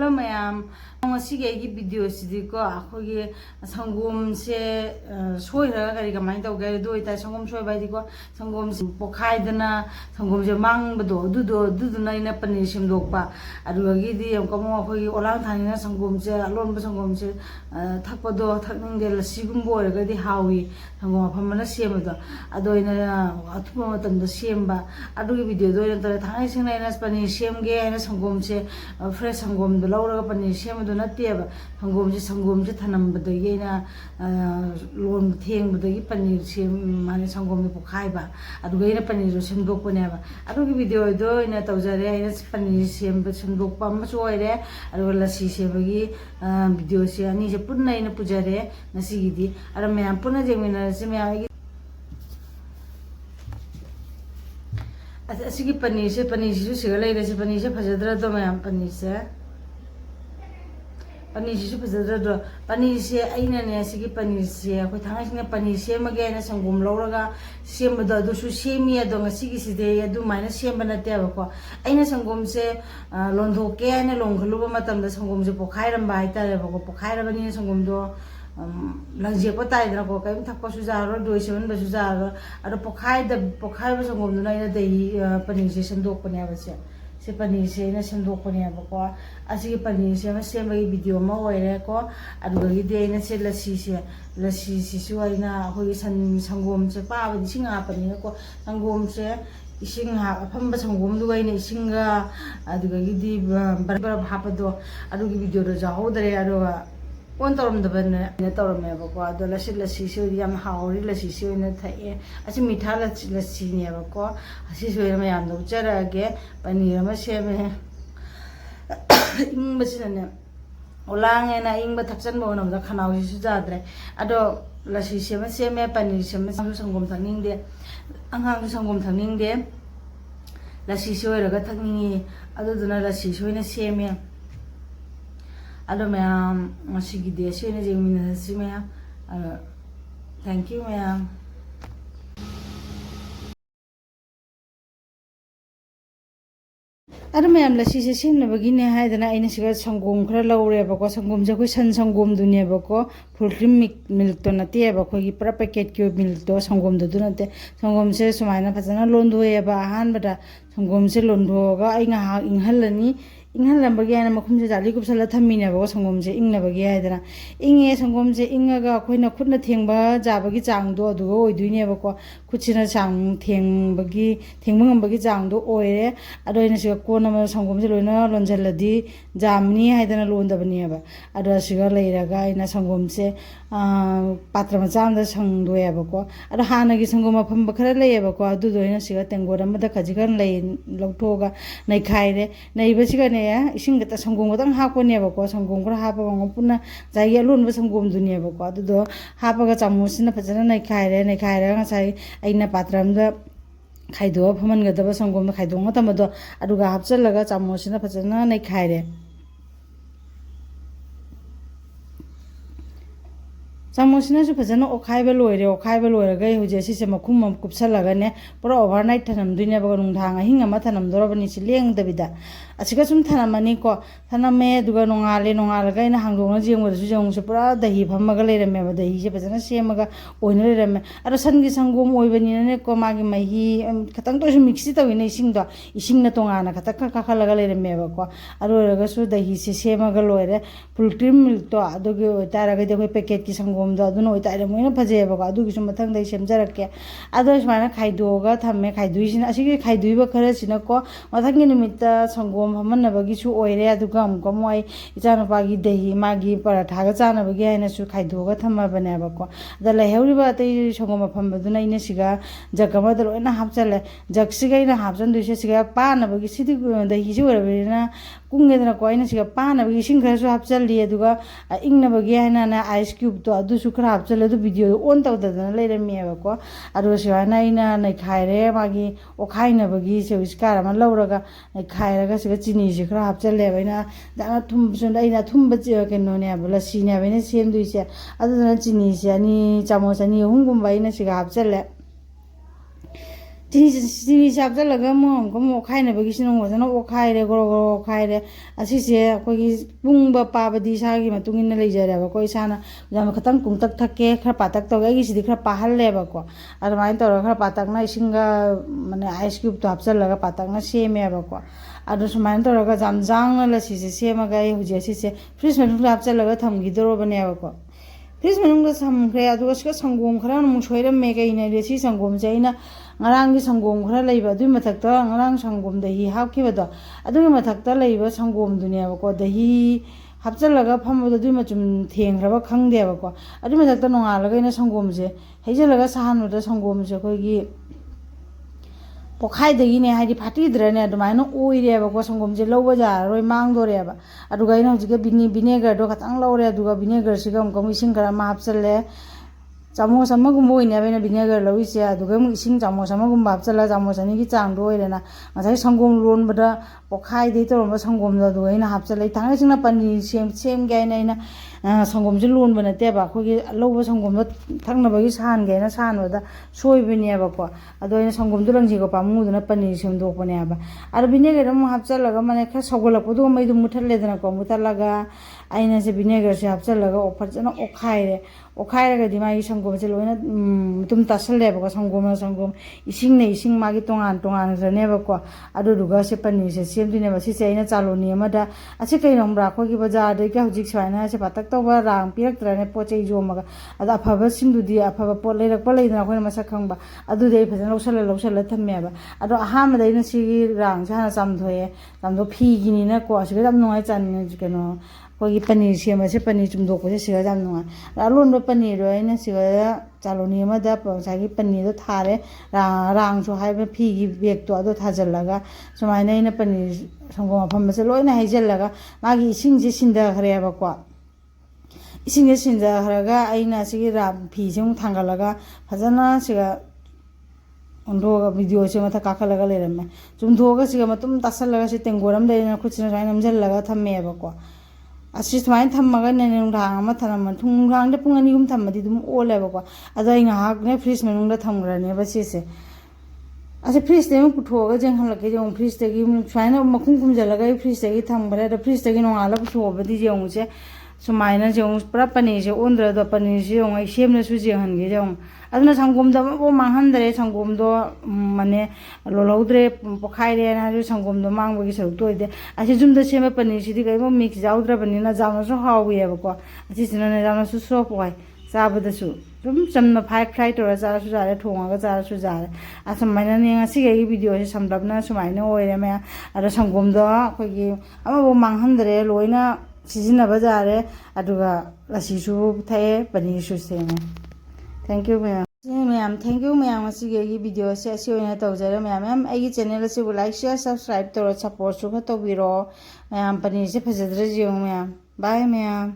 Hello mayam ngasigai video sidi ko akhogi sangom se soira gari kamai tau gari do ita sangom soi bai di ko sangom se pokhai dana sangom je mang bado du na ina pani sim dok pa adu gi di am komo akhogi olang thani na sangom se alon ba sangom se thakpa do thakning de la sigum boy ga di hawi sangom phamana sem do ado ina athupa matam do sem ba adu gi video do ina tare thai sing na ina pani sem ge ina sangom se fresh sangom do laura ga pani sem do nateba sangom se thanam badagi na lon theng badagi panir sem mane sangom de pokhai ba adu ga ina panir sem dok pone ba adu gi video do ina tawjare ina panir sem dok pa ma soire adu la si se bagi video se ani se punna ina pujare nasi gi di ara me am punna jemina se me ai asigi panir se lai se panir se phajadra do me am panir se Panis itu betul betul panis ya ini nih segi panis ya aku thangai sini panis ya magai na sanggum lauraga siam betul betul su siami ya dong segi sih ya du mana siam benar tiap aku ini sanggum se lontho ke ini longkalu pematam dah sanggum se pokai rambai tar ya aku pokai rambai ini sanggum do langji apa tay na ko kay thakpa sujaro do seven ba sujaro ada pokai ba sanggum do na ina dai panis se sendok panya basya se panis se na sendok panya ko asigi panis se ma se mai video ma oire ko adu gi de na se lasi si su aina hoi sangom se pa ba singa pani ko sangom se ising ha phamba sangom du gaina isinga adu gi di bar hapa do adu gi video do jaho dare adu on torom da ban na torom me ba ko adu lasi su yam hauri lasi su na thai asi mitha lasi ne ba ko asi su ma yam do chara ge pani ma se me ing basina olang na ing ba thaksan mo na khanau si jadre ado lasi se me pani se me sangom thangning de angang sangom thangning de lasi se ra ga thangni ado duna lasi se na se me ado me masi gi de se na je min se me thank you ma'am Ada mayam la sisi sim na bagi ne hai dana ina siga sangom khara laure ba ko sangom ja ko san sangom dunia ba ko full cream milk to na te ba ko gi pra packet kyo milk to sangom do na te sangom se sumaina phajana londu e ba han bada sangom se londu ga ai nga ha inghalani inghalam bagi ana makhum se jali kup sala thammi ne ba sangom se ingna bagi hai dana inge sangom se inga ga khoina khutna thengba ja bagi chang do du oi duine ba ko khuchina chang thengmangam bagi chang do oire ado ina siga kona ma sangom se loina lonjaladi jamni haidana londa bani ba ado siga leiraga ina sangom se patra ma chamda sangdo ya ba ko ado hana gi sangom ma phamba khara le ba ko adu do ina siga tengora ma da khajigan le loktoga nai khaire nei ba siga ne ya ising ga ta sangom ga dang ha ko ne ba ko sangom gra ha ba ngom puna jai alon ba sangom dunia ba ko adu do ha ba ga chamusina phajana nai khaire nga sai aina patram da khaido phaman ga da sangom da khaido ngata ma do aduga hapchal laga chamosina phajana nai khaire chamosina su phajana okhaiba loire ga huje si se makhum mam kupsal laga ne pura overnight thanam duine ba nung thanga hinga ma thanam dorobani si leng dabida asiga sum thanamani ko thaname duga nongale ga ina hangdong na jeng su jeng su pura dahi phamaga leirame ba dahi se phajana semaga oina leirame aro sangi sangom oibani ne ko magi mahi khatang to su mix ta wina ising na tonga na khatak ka laga leirame ba ko aro ga su dahi se semaga loire full cream milk to adoge tara ga de ko packet ki sangom da aduna oitare moina phaje ba ko adugi su mathang dai semjarakke ado smana khaido ga thamme khaidui sin asigi khaidui ba khara sina ko mathang ni nimitta sangom hamanna bagi su oire aduga am ko moi ijana pagi dahi magi paratha ga chana bagi aina su khaido ga thamma bane ba ko da la heuri ba tai sangom pham baduna ina siga jagama da loina hapchale jagsiga ina hapjan duise siga pa na bagi sidi dahi su orabina kungedna ko ina siga pa na bagi sing khara su hapchali aduga ingna bagi aina na ice cube to adu su khara hapchale du video on ta da na leire me ba ko adu siwana ina nai khaire magi o khaina bagi se iskara ma lauraga nai khaira ga siga chini se khara hapchale baina da thum sun ina thum ba che ke no ne ba si ne baina sem du se adu na chini se ani chamos ani hungum baina siga hapchale ꯆꯤꯅꯤꯁꯦ ꯍꯥꯞꯆꯤꯜꯂꯒ ꯑꯃꯨꯛ ꯑꯣꯠꯈꯥꯏꯅꯕꯒꯤꯁꯤꯅ ꯑꯃꯨꯛ ꯐꯖꯅ ꯑꯣꯠꯈꯥꯏꯔꯦ grow grow ꯑꯣꯠꯈꯥꯏꯔꯦ ꯑꯁꯤꯁꯦ ꯑꯩꯈꯣꯏꯒꯤ ꯄꯨꯡꯕ ꯄꯥꯕꯗꯤ ꯏꯁꯥꯒꯤ ꯃꯇꯨꯡ ꯏꯟꯅ ꯂꯩꯖꯔꯦꯕꯀꯣ ꯏꯁꯥꯅ ꯌꯥꯝ ꯈꯤꯇꯪ ꯀꯨꯡꯇꯛ ꯊꯛꯀꯦ ꯈꯔ ꯄꯥꯇꯛ ꯇꯧꯒꯦ ꯑꯩꯒꯤꯁꯤꯗꯤ ꯈꯔ ꯄꯥꯍꯜꯂꯦꯕꯀꯣ ꯑꯗꯨꯃꯥꯏꯅ ꯇꯧꯔꯒ ꯈꯔ ꯄꯥꯇꯛꯅ ꯏꯁꯤꯡꯒ ꯃꯥꯅꯦ ꯑꯥꯏꯁ ꯀ꯭ꯌꯨꯕꯇꯣ ꯍꯥꯞꯆꯤꯜꯂꯒ ꯄꯥꯇꯛꯅ ꯁꯦꯝꯃꯦꯕꯀꯣ ꯑꯗꯣ ꯁꯨꯃꯥꯏꯅ ꯇꯧꯔꯒ ꯌꯥꯝ ꯖꯥꯡꯅ ꯂꯁꯤꯁꯦ ꯁꯦꯝꯃꯒ ꯑꯩ ꯍꯧꯖꯤꯛ ꯑꯁꯤꯁꯦ ꯐ꯭ꯔꯤꯖ ꯃꯅꯨꯡꯗ ꯍꯥꯞꯆꯤꯜꯂꯒ ꯊꯝꯈꯤꯗꯧꯔꯕꯅꯦꯕꯀꯣ ꯐ꯭ꯔꯤꯖ ꯃꯅꯨꯡꯗ ꯊꯝꯈ꯭ꯔꯦ ꯑꯗꯨꯒ ꯁꯤꯒ ꯁꯪꯒꯣꯝ ꯈꯔ ꯑꯃꯨꯛ ꯁꯣꯏꯔꯝꯃꯦ ꯀꯩꯅꯣ ꯍꯥꯏꯗꯤ ꯁꯤ ꯁꯪꯒꯣꯝꯁꯦ ꯑꯩꯅ ꯉꯔꯥꯡꯒꯤ ꯁꯪꯒꯣꯝ ꯈꯔ ꯂꯩꯕ ꯑꯗꯨꯒꯤ ꯃꯊꯛꯇ ꯉꯔꯥꯡ ꯁꯪꯒꯣꯝ ꯗꯍꯤ ꯍꯥꯞꯈꯤꯕꯗꯣ ꯑꯗꯨꯒꯤ ꯃꯊꯛꯇ ꯂꯩꯕ ꯁꯪꯒꯣꯝꯗꯨꯅꯦꯕꯀꯣ ꯗꯍꯤ ꯍꯥꯞꯆꯤꯜꯂꯒ ꯐꯝꯕꯗꯣ ꯑꯗꯨꯏ ꯃꯆꯨꯝ ꯊꯦꯡꯈ꯭ꯔꯕ ꯈꯪꯗꯦꯕꯀꯣ ꯑꯗꯨꯏ ꯃꯊꯛꯇ ꯅꯣꯡꯉꯥꯜꯂꯒ ꯑꯩꯅ ꯁꯪꯒꯣꯝꯁꯦ ꯍꯩꯖꯤꯜꯂꯒ ꯁꯥꯍꯟꯕꯗ ꯁꯪꯒꯣꯝꯁꯦ ꯑꯩꯈꯣꯏꯒꯤ ꯄꯣꯛꯈꯥꯏꯗꯒꯤꯅꯦ ꯍꯥꯏꯗꯤ ꯐꯥꯠꯇꯤꯗ꯭ꯔꯅꯦ ꯑꯗꯨꯃꯥꯏꯅ ꯑꯣꯏꯔꯦꯕꯀꯣ ꯁꯪꯒꯣꯝꯁꯦ ꯂꯧꯕ ꯌꯥꯔꯔꯣꯏ ꯃꯥꯡꯗꯣꯔꯦꯕ ꯑꯗꯨꯒ ꯑꯩꯅ ꯍꯧꯖꯤꯛꯀꯤ ꯚꯤꯅꯦꯒꯔꯗꯣ ꯈꯇꯪ ꯂꯧꯔꯦ ꯑꯗꯨꯒ ꯚꯤꯅꯦꯒꯔꯁꯤꯒ ꯑꯃꯨꯛ ꯏꯁꯤꯡ ꯈꯔ ꯑꯃ ꯍꯥꯞꯆꯤꯜꯂꯦ ꯆꯥꯃꯣꯁ ꯑꯃꯒꯨꯝꯕ ꯑꯣꯏꯅꯦꯕ ꯑꯩꯅ ꯚꯤꯅꯦꯒꯔ ꯂꯧꯔꯤꯁꯦ ꯑꯗꯨꯒ ꯑꯃꯨꯛ ꯏꯁꯤꯡ ꯆꯥꯃꯣꯁ ꯑꯃꯒꯨꯝꯕ ꯍꯥꯞꯆꯤꯜꯂꯒ ꯆꯥꯃꯣꯁ ꯑꯅꯤꯒꯤ ꯆꯥꯡꯗꯣ ꯑꯣꯏꯔꯦꯅ ꯉꯁꯥꯏ ꯁꯪꯒꯣꯝ ꯂꯣꯟꯕꯗ ꯄꯣꯛꯈꯥꯏꯗꯩ ꯇꯧꯔꯝꯕ ꯁꯪꯒꯣꯝꯗꯣ ꯑꯗꯨꯒ ꯑꯩꯅ ꯍꯥꯞꯆꯤꯜꯂꯦ ꯊꯥꯡꯒꯩꯁꯦꯡꯅ ꯄꯅꯤꯔ ꯁꯦꯝꯒꯦ ꯍꯥꯏꯅ ꯑꯩꯅ ꯁꯪꯒꯣꯝꯁꯦ ꯂꯣꯟꯕ ꯅꯠꯇꯦꯕ ꯑꯩꯈꯣꯏꯒꯤ ꯂꯧꯕ ꯁꯪꯒꯣꯝꯗꯣ ꯊꯛꯅꯕꯒꯤ ꯁꯥꯍꯟꯒꯦ ꯍꯥꯏꯅ ꯁꯥꯍꯟꯕꯗ ꯁꯣꯏꯕꯅꯦꯕꯀꯣ ꯑꯗꯣ ꯑꯩꯅ ꯁꯪꯒꯣꯝꯗꯣ ꯂꯪꯁꯤꯒꯣ ꯄꯥꯝꯃꯨꯗꯨꯅ ꯄꯅꯤꯔ ꯁꯦꯝꯗꯣꯛꯄꯅꯦꯕ ꯑꯗꯣ ꯚꯤꯅꯦꯒꯔ ꯑꯃꯨꯛ ꯍꯥꯞꯆꯤꯜꯂꯒ ꯃꯅꯦ ꯈꯔ ꯁꯧꯒꯠꯂꯛꯄꯗꯨꯒ ꯃꯩꯗꯨ ꯃꯨꯠꯊꯠꯂꯦꯗꯅꯀꯣ ꯃꯨꯠꯊꯠꯂꯒ ꯑꯩꯅꯁꯦ ꯚꯤꯅꯦꯒꯔꯁꯦ ꯍꯥꯞꯆꯤꯜꯂꯒ ꯐꯖꯅ ꯑꯣꯠꯈꯥꯏꯔꯦ ꯑꯣꯠꯈꯥꯏꯔꯒꯗꯤ ꯃꯥꯒꯤ ꯁꯪꯒꯣꯝꯁꯦ ꯂꯣꯏꯅ ꯃꯇꯨꯝ ꯇꯥꯁꯜꯂꯦꯕꯀꯣ ꯁꯪꯒꯣꯝꯅ ꯁꯪꯒꯣꯝ ꯏꯁꯤꯡꯅ ꯏꯁꯤꯡ ꯃꯥꯒꯤ ꯇꯣꯉꯥꯟꯈ꯭ꯔꯅꯦꯕꯀꯣ ꯑꯗꯨꯗꯨꯒ ꯁꯤ ꯄꯅꯤꯔꯁꯦ ꯁꯦꯝꯗꯣꯏꯅꯦꯕ ꯁꯤꯁꯦ ꯑꯩꯅ ꯆꯥꯂꯣꯅꯤ ꯑꯃꯗ ꯑꯁꯤ ꯀꯩꯅꯣꯕ꯭ꯔꯥ ꯑꯩꯈꯣꯏꯒꯤ ꯕꯖꯥꯔꯗꯒꯤ ꯍꯧꯖꯤꯛ ꯁꯨꯃꯥꯏꯅ ꯁꯦ ꯄꯥꯇꯛ ꯇꯧꯕ ꯔꯥꯡ ꯄꯤꯔꯛꯇ꯭ꯔꯅꯦ ꯄꯣꯠ ꯆꯩ ꯌꯣꯝꯃꯒ ꯑꯗꯣ ꯑꯐꯕꯁꯤꯡꯗꯨꯗꯤ ꯑꯐꯕ ꯄꯣꯠ ꯂꯩꯔꯛꯄ ꯂꯩꯗꯅ ꯑꯩꯈꯣꯏꯅ ꯃꯁꯛ ꯈꯪꯕ ꯑꯗꯨꯗꯤ ꯑꯩ ꯐꯖꯅ ꯂꯧꯁꯜꯂ ꯊꯝꯃꯦꯕ ꯑꯗꯣ ꯑꯍꯥꯟꯕꯗ ꯑꯩꯅ ꯁꯤꯒꯤ ꯔꯥꯡꯁꯦ ꯍꯥꯟꯅ ꯆꯥꯝꯊꯣꯛꯑꯦ ꯐꯤꯒꯤꯅꯤꯅꯀꯣ ꯑꯁꯤꯒ ꯌꯥꯝ ꯅꯨꯡꯉꯥꯏ ꯀꯩꯅꯣ ꯑꯩꯈꯣꯏꯒꯤ ꯄꯅꯤꯔ ꯁꯦꯝꯕꯁꯦ ꯄꯅꯤꯔ ꯆꯨꯝꯊꯣꯛꯄꯁꯦ ꯁꯤꯒ ꯌꯥꯝ ꯅꯨꯡꯉꯥꯏ ꯑꯂꯣꯟꯕ ꯄꯅꯤꯔꯗꯣ ꯑꯩꯅ ꯁꯤꯒ ꯆꯥꯂꯣꯅꯤ ꯑꯃꯗ ꯉꯁꯥꯏꯒꯤ ꯄꯅꯤꯔꯗꯣ ꯊꯥꯔꯦ ꯔꯥꯡꯁꯨ ꯍꯥꯏꯕ ꯐꯤꯒꯤ ꯕꯦꯒꯇꯣ ꯑꯗꯣ ꯊꯥꯖꯤꯜꯂꯒ ꯁꯨꯃꯥꯏꯅ ꯑꯩꯅ ꯄꯅꯤꯔ ꯁꯪꯒꯣꯝ ꯑꯐꯝꯕꯁꯦ ꯂꯣꯏꯅ ꯍꯩꯖꯤꯜꯂꯒ ꯃꯥꯒꯤ ꯏꯁꯤꯡꯁꯦ ꯁꯤꯟꯊꯈ꯭ꯔꯦꯕꯀꯣ ꯏꯁꯤꯡꯁꯦ ꯁꯤꯟꯊꯈ꯭ꯔꯒ ꯑꯩꯅ ꯁꯤꯒꯤ ꯐꯤꯁꯦ ꯑꯃꯨꯛ ꯊꯥꯡꯒꯠꯂꯒ ꯐꯖꯅ ꯁꯤꯒ ꯑꯣꯟꯊꯣꯛꯑꯒ ꯚꯤꯗꯤꯑꯣꯁꯦ ꯃꯊꯛ ꯀꯥꯈꯠꯂꯒ ꯂꯩꯔꯝꯃꯦ ꯆꯨꯝꯊꯣꯛꯑꯒ ꯁꯤꯒ ꯃꯇꯨꯝ ꯇꯥꯁꯜꯂꯒ ꯁꯤ ꯇꯦꯡꯒꯣꯠ ꯑꯃ ꯂꯩꯔꯦꯅ ꯈꯨꯠꯁꯤꯅ ꯁꯨꯃꯥꯏꯅ ꯅꯝꯁꯤꯜꯂꯒ ꯊꯝꯃꯦꯕꯀꯣ ꯑꯁꯤ ꯁꯨꯃꯥꯏꯅ ꯊꯝꯃꯒꯅꯦ ꯅꯨꯡꯗꯥꯡ ꯑꯃ ꯊꯝꯃ ꯅꯨꯡꯗꯥꯡꯗ ꯄꯨꯡ 2-3 ꯊꯝꯃꯗꯤ ꯑꯗꯨꯝ ꯑꯣꯜꯂꯦꯕꯀꯣ ꯑꯗꯣ ꯑꯩ ꯉꯥꯏꯍꯥꯛꯅꯦ ꯐ꯭ꯔꯤꯖ ꯃꯅꯨꯡꯗ ꯊꯝꯈ꯭ꯔꯅꯦꯕ ꯁꯤꯁꯦ ꯑꯁꯤ ꯐ꯭ꯔꯤꯖꯇꯒꯤ ꯑꯃꯨꯛ ꯄꯨꯊꯣꯛꯑꯒ ꯌꯦꯡꯍꯜꯂꯛꯀꯦ ꯌꯦꯡꯉꯨ ꯐ꯭ꯔꯤꯖꯇꯒꯤ ꯁꯨꯃꯥꯏꯅ ꯃꯈꯨꯝ ꯈꯨꯝꯖꯤꯜꯂꯒ ꯑꯩ ꯐ꯭ꯔꯤꯖꯇꯒꯤ ꯊꯝꯈ꯭ꯔꯦ ꯑꯗꯣ ꯐ꯭ꯔꯤꯖꯇꯒꯤ ꯅꯣꯡꯉꯥꯜꯂꯒ ꯄꯨꯊꯣꯛꯑꯕꯗꯤ ꯌꯦꯡꯉꯨꯁꯦ ꯁꯨꯃꯥꯏꯅ ꯌꯦꯡꯉꯨ ꯄꯨꯔꯥ ꯄꯅꯤꯔꯁꯦ ꯑꯣꯟꯗ꯭ꯔꯗꯣ ꯄꯅꯤꯔꯁꯦ ꯌꯦꯡꯉꯨ ꯑꯩ ꯁꯦꯝꯅꯁꯨ ꯌꯦꯡꯍꯟꯒꯦ ꯌꯦꯡꯉꯨ ꯑꯗꯨꯅ ꯁꯪꯒꯣꯝꯗꯣ ꯑꯃꯐꯥꯎ ꯃꯥꯡꯍꯟꯗ꯭ꯔꯦ ꯁꯪꯒꯣꯝꯗꯣ ꯃꯅꯦ ꯂꯣꯜꯍꯧꯗ꯭ꯔꯦ ꯄꯣꯛꯈꯥꯏꯔꯦꯅ ꯍꯥꯏꯔꯁꯨ ꯁꯪꯒꯣꯝꯗꯣ ꯃꯥꯡꯕꯒꯤ ꯁꯔꯨꯛꯇꯣ ꯑꯣꯏꯗꯦ ꯑꯁꯤ ꯌꯨꯝꯗ ꯁꯦꯝꯕ ꯄꯅꯤꯔꯁꯤꯗꯤ ꯀꯔꯤꯒꯨꯝꯕ ꯃꯤꯛꯁ ꯌꯥꯎꯗ꯭ꯔꯕꯅꯤꯅ ꯌꯥꯝꯅꯁꯨ ꯍꯥꯎꯋꯦꯕꯀꯣ ꯑꯁꯤꯁꯤꯅꯅꯦ ꯌꯥꯝꯅꯁꯨ ꯁꯣꯐ ꯑꯣꯏ ꯆꯥꯕꯗꯁꯨ ꯑꯗꯨꯝ ꯆꯝꯅ ꯐ꯭ꯔꯥꯏ ꯇꯧꯔꯒ ꯆꯥꯔꯁꯨ ꯌꯥꯔꯦ ꯊꯣꯡꯉꯒ ꯆꯥꯔꯁꯨ ꯌꯥꯔꯦ ꯑꯁꯨꯃꯥꯏꯅꯅꯦ ꯉꯁꯤꯒꯤ ꯑꯩꯒꯤ ꯚꯤꯗꯤꯑꯣꯁꯦ ꯁꯝꯂꯞꯅ ꯁꯨꯃꯥꯏꯅ ꯑꯣꯏꯔꯦ ꯃꯌꯥꯝ ꯑꯗꯣ ꯁꯪꯒꯣꯝꯗꯣ ꯑꯩꯈꯣꯏꯒꯤ ꯑꯃꯐꯥꯎ ꯃꯥꯡꯍꯟꯗ꯭ꯔꯦ ꯂꯣꯏꯅ ꯁꯤꯖꯤꯟꯅꯕ ꯌꯥꯔꯦ ꯑꯗꯨꯒ ꯂꯁꯤꯁꯨ ꯊꯛꯑꯦ ꯄꯅꯤꯔꯁꯨ ꯁꯦꯝꯃꯦ ꯊꯦꯡꯛ ꯌꯨ ꯃꯌꯥꯝ ꯊꯦꯡꯛ ꯌꯨ ꯃꯌꯥꯝ ꯉꯁꯤꯒꯤ ꯑꯩꯒꯤ ꯚꯤꯗꯤꯑꯣꯁꯦ ꯑꯁꯤ ꯑꯣꯏꯅ ꯇꯧꯖꯔꯦ ꯃꯌꯥꯝ ꯑꯩꯒꯤ ꯆꯦꯅꯦꯜ ꯑꯁꯤꯕꯨ ꯂꯥꯏꯛ ꯁꯤꯌꯔ ꯁꯕꯁꯀ꯭ꯔꯥꯏꯕ ꯇꯧꯔ ꯁꯞꯄꯣꯔꯠꯁꯨ ꯈꯔ ꯇꯧꯕꯤꯔꯛꯑꯣ ꯃꯌꯥꯝ ꯄꯅꯤꯔꯁꯦ ꯐꯖꯗ꯭ꯔꯁꯨ ꯌꯦꯡꯉꯨ ꯃꯌꯥꯝ ꯕꯥꯏ ꯃꯌꯥꯝ